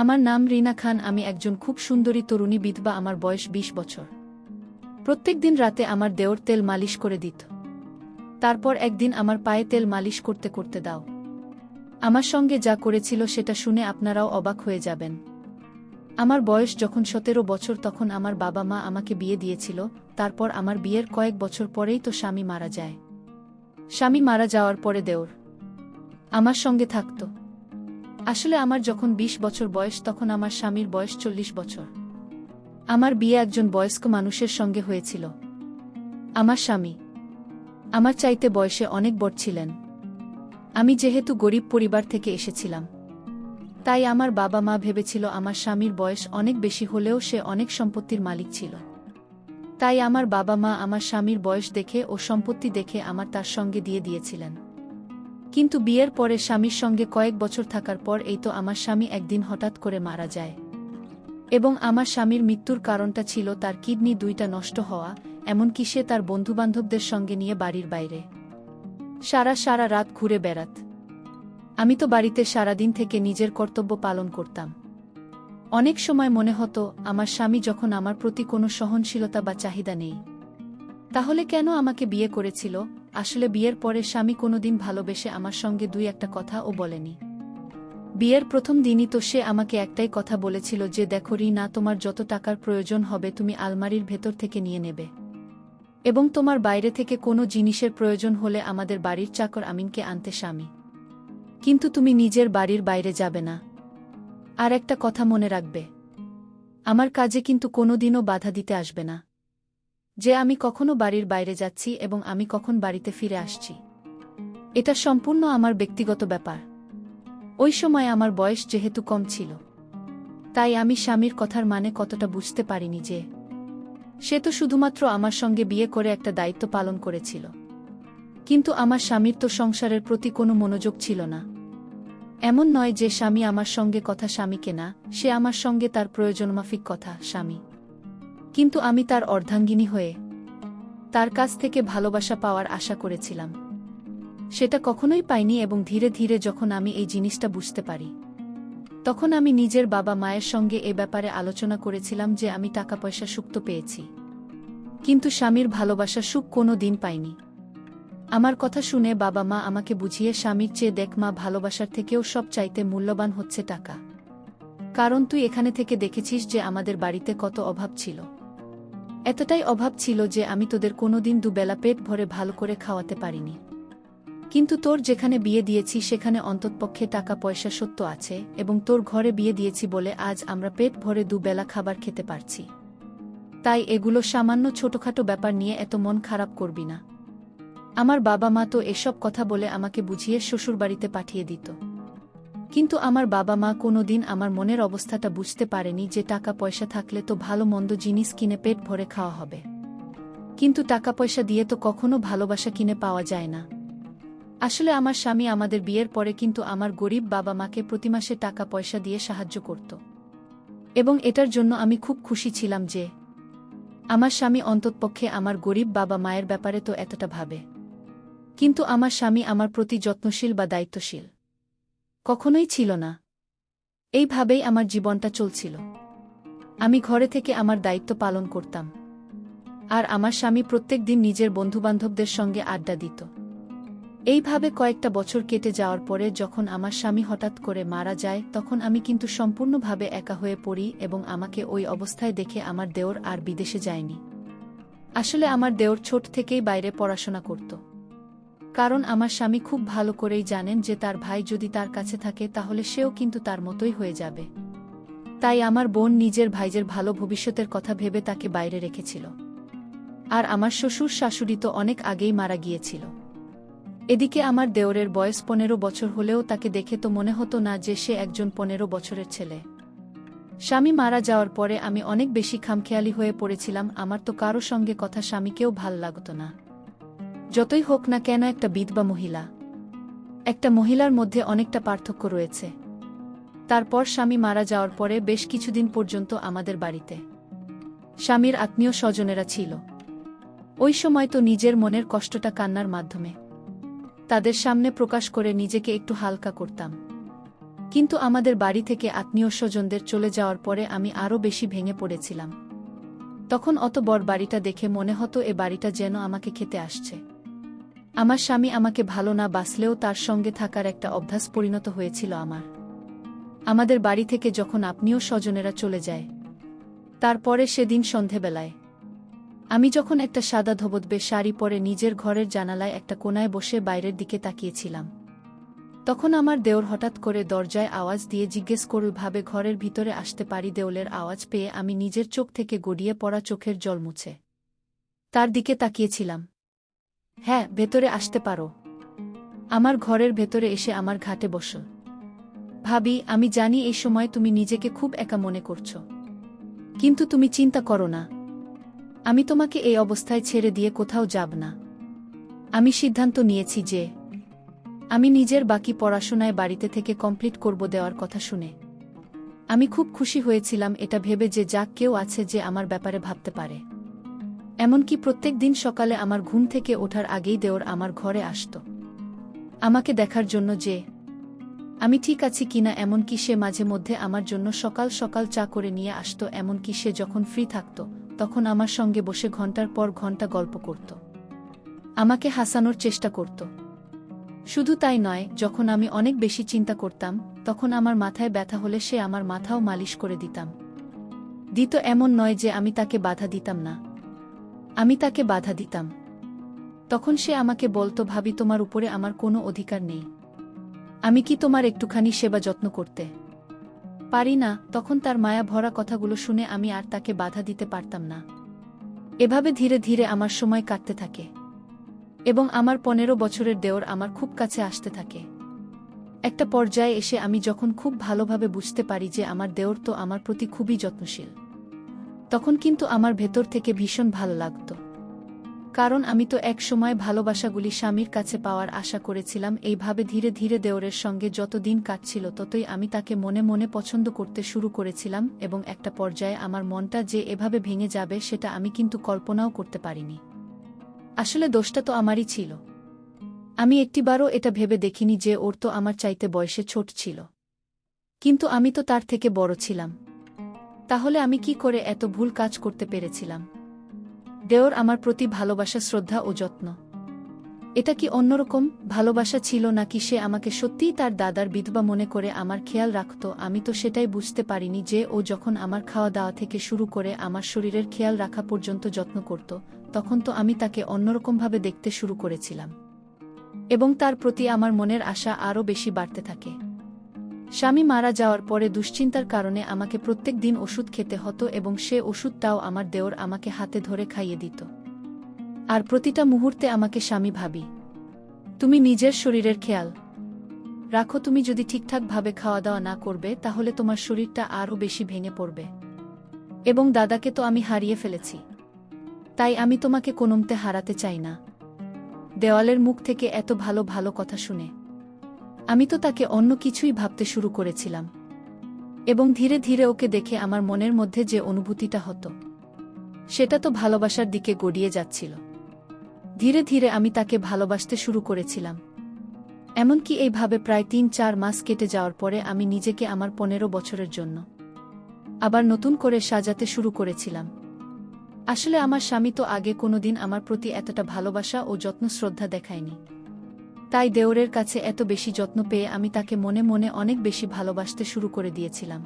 আমার নাম রিনা খান। আমি একজন খুব সুন্দরী তরুণী বিধবা। আমার বয়স ২০ বছর। প্রত্যেক দিন রাতে আমার দেওর তেল মালিশ করে দিত। তারপর একদিন আমার পায়ে তেল মালিশ করতে করতে দাও আমার সঙ্গে যা করেছিল সেটা শুনে আপনারাও অবাক হয়ে যাবেন। আমার বয়স যখন ১৭ বছর তখন আমার বাবা মা আমাকে বিয়ে দিয়েছিল। তারপর আমার বিয়ের কয়েক বছর পরেই তো স্বামী মারা যায়। স্বামী মারা যাওয়ার পরে দেওর আমার সঙ্গে থাকত। আসলে আমার যখন ২০ বছর বয়স তখন আমার স্বামীর বয়স ৪০ বছর। আমার বিয়ে একজন বয়স্ক মানুষের সঙ্গে হয়েছিল। আমার স্বামী আমার চাইতে বয়সে অনেক বড় ছিলেন। আমি যেহেতু গরিব পরিবার থেকে এসেছিলাম, তাই আমার বাবা মা ভেবেছিল আমার স্বামীর বয়স অনেক বেশি হলেও সে অনেক সম্পত্তির মালিক ছিল। তাই আমার বাবা মা আমার স্বামীর বয়স দেখে ও সম্পত্তি দেখে আমার তার সঙ্গে দিয়ে দিয়েছিলেন। কিন্তু বিয়ের পরে স্বামীর সঙ্গে কয়েক বছর থাকার পর এই তো আমার স্বামী একদিন হঠাৎ করে মারা যায়। এবং আমার স্বামীর মৃত্যুর কারণটা ছিল তার কিডনি দুইটা নষ্ট হওয়া, এমনকি সে তার বন্ধুবান্ধবদের সঙ্গে নিয়ে বাড়ির বাইরে সারা রাত ঘুরে বেড়াত। আমি তো বাড়িতে সারাদিন থেকে নিজের কর্তব্য পালন করতাম। অনেক সময় মনে হতো আমার স্বামী যখন আমার প্রতি কোনো সহনশীলতা বা চাহিদা নেই, তাহলে কেন আমাকে বিয়ে করেছিল? আসলে বিয়ের পরে স্বামী কোনোদিন ভালোবেসে আমার সঙ্গে দুই একটা কথাও বলেনি। বিয়ের প্রথম দিনই তো সে আমাকে একটাই কথা বলেছিল যে, দেখো রিনা, তোমার যত টাকার প্রয়োজন হবে তুমি আলমারির ভেতর থেকে নিয়ে নেবে, এবং তোমার বাইরে থেকে কোনো জিনিসের প্রয়োজন হলে আমাদের বাড়ির চাকর আমিনকে আনতে স্বামী, কিন্তু তুমি নিজের বাড়ির বাইরে যাবে না। আর একটা কথা মনে রাখবে, আমার কাজে কিন্তু কোনোদিনও বাধা দিতে আসবে না, যে আমি কখনো বাড়ির বাইরে যাচ্ছি এবং আমি কখন বাড়িতে ফিরে আসছি এটা সম্পূর্ণ আমার ব্যক্তিগত ব্যাপার। ওই সময় আমার বয়স যেহেতু কম ছিল, তাই আমি স্বামীর কথার মানে কতটা বুঝতে পারিনি যে সে তো শুধুমাত্র আমার সঙ্গে বিয়ে করে একটা দায়িত্ব পালন করেছিল, কিন্তু আমার স্বামীর তো সংসারের প্রতি কোনো মনোযোগ ছিল না। এমন নয় যে স্বামী আমার সঙ্গে কথা স্বামীকে না, সে আমার সঙ্গে তার প্রয়োজনমাফিক কথা স্বামী, কিন্তু আমি তার অর্ধাঙ্গিনী হয়ে তার কাছ থেকে ভালোবাসা পাওয়ার আশা করেছিলাম। সেটা কখনোই পাইনি এবং ধীরে ধীরে যখন আমি এই জিনিসটা বুঝতে পারি, তখন আমি নিজের বাবা মায়ের সঙ্গে এ ব্যাপারে আলোচনা করেছিলাম যে আমি টাকা পয়সা সুখ তো পেয়েছি, কিন্তু স্বামীর ভালোবাসা সুখ কোনো দিন পাইনি। আমার কথা শুনে বাবা মা আমাকে বুঝিয়ে স্বামীর চেয়ে দেখ মা, ভালোবাসার থেকেও সব চাইতে মূল্যবান হচ্ছে টাকা, কারণ তুই এখানে থেকে দেখেছিস যে আমাদের বাড়িতে কত অভাব ছিল। এতটাই অভাব ছিল যে আমি তোদের কোনোদিন দুবেলা পেট ভরে ভালো করে খাওয়াতে পারিনি, কিন্তু তোর যেখানে বিয়ে দিয়েছি সেখানে অন্ততপক্ষে টাকা পয়সা সত্য আছে, এবং তোর ঘরে বিয়ে দিয়েছি বলে আজ আমরা পেট ভরে দুবেলা খাবার খেতে পারছি। তাই এগুলো সামান্য ছোটখাটো ব্যাপার নিয়ে এত মন খারাপ করবি না। আমার বাবা মা তো এসব কথা বলে আমাকে বুঝিয়ে শ্বশুরবাড়িতে পাঠিয়ে দিত, কিন্তু আমার বাবা মা কোনোদিন আমার মনের অবস্থাটা বুঝতে পারেনি যে টাকা পয়সা থাকলে তো ভালো মন্দ জিনিস কিনে পেট ভরে খাওয়া হবে, কিন্তু টাকা পয়সা দিয়ে তো কখনো ভালোবাসা কিনে পাওয়া যায় না। আসলে আমার স্বামী আমাদের বিয়ের পরে কিন্তু আমার গরিব বাবা মাকে প্রতি মাসে টাকা পয়সা দিয়ে সাহায্য করত, এবং এটার জন্য আমি খুব খুশি ছিলাম যে আমার স্বামী অন্ততপক্ষে আমার গরিব বাবা মায়ের ব্যাপারে তো এতটা ভাবে। কিন্তু আমার স্বামী আমার প্রতি যত্নশীল বা দায়িত্বশীল কখনোই ছিল না। এইভাবেই আমার জীবনটা চলছিল। আমি ঘরে থেকে আমার দায়িত্ব পালন করতাম, আর আমার স্বামী প্রত্যেক দিন নিজের বন্ধুবান্ধবদের সঙ্গে আড্ডা দিত। এইভাবে কয়েকটা বছর কেটে যাওয়ার পরে যখন আমার স্বামী হঠাৎ করে মারা যায়, তখন আমি কিন্তু সম্পূর্ণভাবে একা হয়ে পড়ি, এবং আমাকে ওই অবস্থায় দেখে আমার দেওর আর বিদেশে যায়নি। আসলে আমার দেওর ছোট থেকেই বাইরে পড়াশোনা করত, কারণ আমার স্বামী খুব ভালো করেই জানেন যে তার ভাই যদি তার কাছে থাকে তাহলে সেও কিন্তু তার মতোই হয়ে যাবে। তাই আমার বোন নিজের ভাইয়ের ভালো ভবিষ্যতের কথা ভেবে তাকে বাইরে রেখেছিল। আর আমার শ্বশুর শাশুড়ি তো অনেক আগেই মারা গিয়েছিল। এদিকে আমার দেওরের বয়স ১৫ বছর হলেও তাকে দেখে তো মনে হতো না যে সে একজন ১৫ বছরের ছেলে। স্বামী মারা যাওয়ার পরে আমি অনেক বেশি খামখেয়ালি হয়ে পড়েছিলাম। আমার তো কারো সঙ্গে কথা স্বামীকেও ভাল লাগত না। যতই হোক না কেন, একটা বিধবা মহিলা, একটা মহিলার মধ্যে অনেকটা পার্থক্য রয়েছে। তারপর স্বামী মারা যাওয়ার পরে বেশ কিছুদিন পর্যন্ত আমাদের বাড়িতে স্বামীর আত্মীয় স্বজনেরা ছিল। ওই সময় তো নিজের মনের কষ্টটা কান্নার মাধ্যমে তাদের সামনে প্রকাশ করে নিজেকে একটু হালকা করতাম। কিন্তু আমাদের বাড়ি থেকে আত্মীয় স্বজনদের চলে যাওয়ার পরে আমি আরও বেশি ভেঙে পড়েছিলাম। তখন অত বড় বাড়িটা দেখে মনে হতো এ বাড়িটা যেন আমাকে খেতে আসছে। আমার স্বামী আমাকে ভালো না বাসলেও তার সঙ্গে থাকার একটা অভ্যাস পরিণত হয়েছিল আমার। আমাদের বাড়ি থেকে যখন আত্মীয় স্বজনেরা চলে যায়, তারপরে সেদিন সন্ধেবেলায় আমি যখন একটা সাদা ধবধবে শাড়ি পরে নিজের ঘরের জানালায় একটা কোণায় বসে বাইরের দিকে তাকিয়েছিলাম, তখন আমার দেওর হঠাৎ করে দরজায় আওয়াজ দিয়ে জিজ্ঞেস করলভাবে ঘরের ভিতরে আসতে পারি। দেওলের আওয়াজ পেয়ে আমি নিজের চোখ থেকে গড়িয়ে পড়া চোখের জল মুছে তার দিকে তাকিয়েছিলাম। হ্যাঁ, ভেতরে আসতে পারো। আমার ঘরের ভেতরে এসে আমার ঘাটে বসল। ভাবি, আমি জানি এই সময় তুমি নিজেকে খুব একা মনে করছো, কিন্তু তুমি চিন্তা করো না, আমি তোমাকে এই অবস্থায় ছেড়ে দিয়ে কোথাও যাব না। আমি সিদ্ধান্ত নিয়েছি যে আমি নিজের বাকি পড়াশোনায় বাড়িতে থেকে কমপ্লিট করব। দেওয়ার কথা শুনে আমি খুব খুশি হয়েছিলাম, এটা ভেবে যে যাক কেউ আছে যে আমার ব্যাপারে ভাবতে পারে। এমনকি প্রত্যেক দিন সকালে আমার ঘুম থেকে ওঠার আগেই দেওর আমার ঘরে আসত আমাকে দেখার জন্য যে আমি ঠিক আছি কিনা। এমনকি সে মাঝে মধ্যে আমার জন্য সকাল সকাল চা করে নিয়ে আসত। এমনকি সে যখন ফ্রি থাকত তখন আমার সঙ্গে বসে ঘন্টার পর ঘন্টা গল্প করত, আমাকে হাসানোর চেষ্টা করত। শুধু তাই নয়, যখন আমি অনেক বেশি চিন্তা করতাম তখন আমার মাথায় ব্যথা হলে সে আমার মাথাও মালিশ করে দিত। এমন নয় যে আমি তাকে বাধা দিতাম না, আমি তাকে বাধা দিতাম। তখন সে আমাকে বলতো, ভাবি, তোমার উপরে আমার কোনো অধিকার নেই, আমি কি তোমার একটুখানি সেবা যত্ন করতে পারি না? তখন তার মায়া ভরা কথাগুলো শুনে আমি আর তাকে বাধা দিতে পারতাম না। এভাবে ধীরে ধীরে আমার সময় কাটতে থাকে এবং আমার 15 বছরের দেওর আমার খুব কাছে আসতে থাকে। একটা পর্যায়ে এসে আমি যখন খুব ভালোভাবে বুঝতে পারি যে আমার দেওর তো আমার প্রতি খুবই যত্নশীল, তখন কিন্তু আমার ভেতর থেকে ভীষণ ভালো লাগত। কারণ আমি তো এক সময় ভালোবাসাগুলি স্বামীর কাছে পাওয়ার আশা করেছিলাম। এইভাবে ধীরে ধীরে দেওরের সঙ্গে যত দিন কাটছিল ততই আমি তাকে মনে মনে পছন্দ করতে শুরু করেছিলাম এবং একটা পর্যায়ে আমার মনটা যে এভাবে ভেঙে যাবে সেটা আমি কিন্তু কল্পনাও করতে পারিনি। আসলে দোষটা তো আমারই ছিল। আমি একটিবারও এটা ভেবে দেখিনি যে ওর তো আমার চাইতে বয়সে ছোট ছিল, কিন্তু আমি তো তার থেকে বড় ছিলাম। তাহলে আমি কি করে এত ভুল কাজ করতে পেরেছিলাম? দেওর আমার প্রতি ভালোবাসা, শ্রদ্ধা ও যত্ন, এটা কি অন্যরকম ভালোবাসা ছিল, নাকি সে আমাকে সত্যিই তার দাদার বিধবা মনে করে আমার খেয়াল রাখত? আমি তো সেটাই বুঝতে পারিনি যে ও যখন আমার খাওয়া দাওয়া থেকে শুরু করে আমার শরীরের খেয়াল রাখা পর্যন্ত যত্ন করত, তখন তো আমি তাকে অন্যরকমভাবে দেখতে শুরু করেছিলাম এবং তার প্রতি আমার মনের আশা আরও বেশি বাড়তে থাকে। স্বামী মারা যাওয়ার পরে দুশ্চিন্তার কারণে আমাকে প্রত্যেক দিন ওষুধ খেতে হতো এবং সে ওষুধটাও আমার দেওর আমাকে হাতে ধরে খাইয়ে দিত। আর প্রতিটা মুহূর্তে আমাকে, স্বামী, ভাবি, তুমি নিজের শরীরের খেয়াল রাখো, তুমি যদি ঠিকঠাকভাবে খাওয়া দাওয়া না করবে তাহলে তোমার শরীরটা আরও বেশি ভেঙে পড়বে। এবং দাদাকে তো আমি হারিয়ে ফেলেছি, তাই আমি তোমাকে কোনোমতে হারাতে চাই না। দেওয়ালের মুখ থেকে এত ভালো ভালো কথা শুনে আমি তো তাকে অন্য কিছুই ভাবতে শুরু করেছিলাম এবং ধীরে ধীরে ওকে দেখে আমার মনের মধ্যে যে অনুভূতিটা হতো সেটা তো ভালোবাসার দিকে গড়িয়ে যাচ্ছিল। ধীরে ধীরে আমি তাকে ভালোবাসতে শুরু করেছিলাম। এমনকি এইভাবে প্রায় 3-4 মাস কেটে যাওয়ার পরে আমি নিজেকে আমার 15 বছরের জন্য আবার নতুন করে সাজাতে শুরু করেছিলাম। আসলে আমার স্বামী তো আগে কোনোদিন আমার প্রতি এতটা ভালোবাসা ও যত্ন শ্রদ্ধা দেখায়নি, তাই দেওরের কাছে এত বেশি যত্ন পেয়ে আমি তাকে মনে মনে অনেক বেশি ভালোবাসতে শুরু করে দিয়েছিলাম।